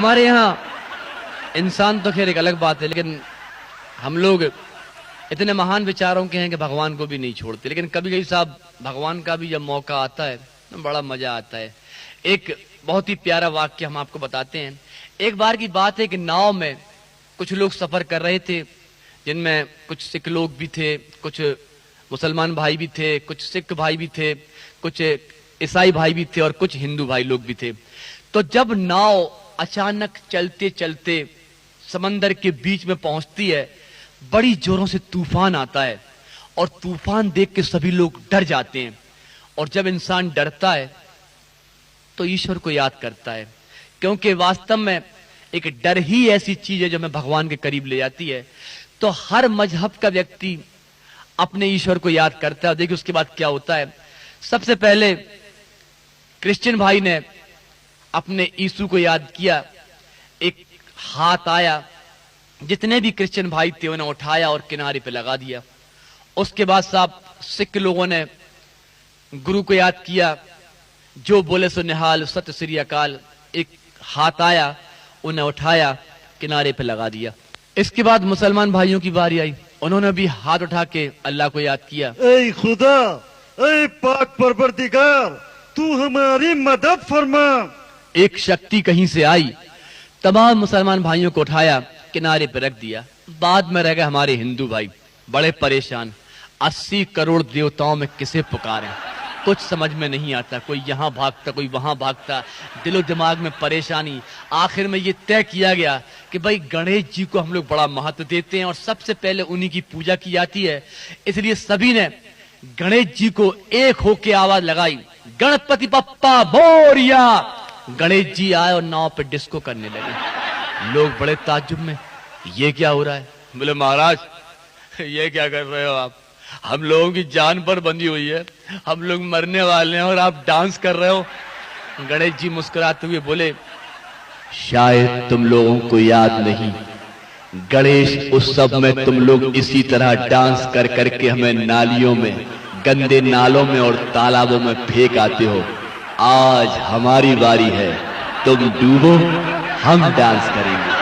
हमारे यहाँ इंसान तो खैर एक अलग बात है, लेकिन हम लोग इतने महान विचारों के हैं कि भगवान को भी नहीं छोड़ते। लेकिन कभी कभी साहब भगवान का भी जब मौका आता है तो बड़ा मजा आता है। एक बहुत ही प्यारा वाक्य हम आपको बताते हैं। एक बार की बात है कि नाव में कुछ लोग सफर कर रहे थे, जिनमें कुछ सिख लोग भी थे, कुछ मुसलमान भाई भी थे, कुछ सिख भाई भी थे, कुछ ईसाई भाई भी थे और कुछ हिंदू भाई लोग भी थे। तो जब नाव अचानक चलते चलते समंदर के बीच में पहुंचती है, बड़ी जोरों से तूफान आता है और तूफान देख के सभी लोग डर जाते हैं। और जब इंसान डरता है तो ईश्वर को याद करता है, क्योंकि वास्तव में एक डर ही ऐसी चीज है जो हमें भगवान के करीब ले जाती है। तो हर मजहब का व्यक्ति अपने ईश्वर को याद करता है। देखिए उसके बाद क्या होता है। सबसे पहले क्रिश्चियन भाई ने अपने यीशु को याद किया। एक हाथ आया, जितने भी क्रिश्चियन भाई थे उन्हें उठाया और किनारे पे लगा दिया। उसके बाद साहब सिख लोगों ने गुरु को याद किया, जो बोले सो निहाल, सत श्री अकाल। एक हाथ आया, उन्हें उठाया, किनारे पे लगा दिया। इसके बाद मुसलमान भाइयों की बारी आई, उन्होंने भी हाथ उठा के अल्लाह को याद किया। ऐ खुदा, ऐ पाक परवरदिगार, तू हमारी मदद फरमा। एक शक्ति कहीं से आई, तमाम मुसलमान भाइयों को उठाया, किनारे पे रख दिया। बाद में रह गए हमारे हिंदू भाई बड़े परेशान। 80 करोड़ देवताओं में किसे पुकारें, कुछ समझ में नहीं आता। कोई यहां भागता, कोई वहां भागता, दिलो दिमाग में परेशानी। आखिर में ये तय किया गया कि भाई गणेश जी को हम लोग बड़ा महत्व देते हैं और सबसे पहले उन्हीं की पूजा की जाती है। इसलिए सभी ने गणेश जी को एक होके आवाज लगाई, गणपति बप्पा मोरिया। गणेश जी आए और नाव पे डिस्को करने लगे। लोग बड़े ताज्जुब में, ये क्या हो रहा है? बोले महाराज ये क्या कर रहे हो आप? हम लोगों की जान पर बंधी हुई है, हम लोग मरने वाले हैं और आप डांस कर रहे हो। गणेश जी मुस्कुराते हुए बोले, शायद तुम लोगों को याद नहीं, गणेश उत्सव में तुम लोग इसी तरह डांस कर करके हमें नालियों में, गंदे नालों में और तालाबों में फेंक आते हो। आज हमारी बारी है, तुम डूबो, हम डांस करेंगे।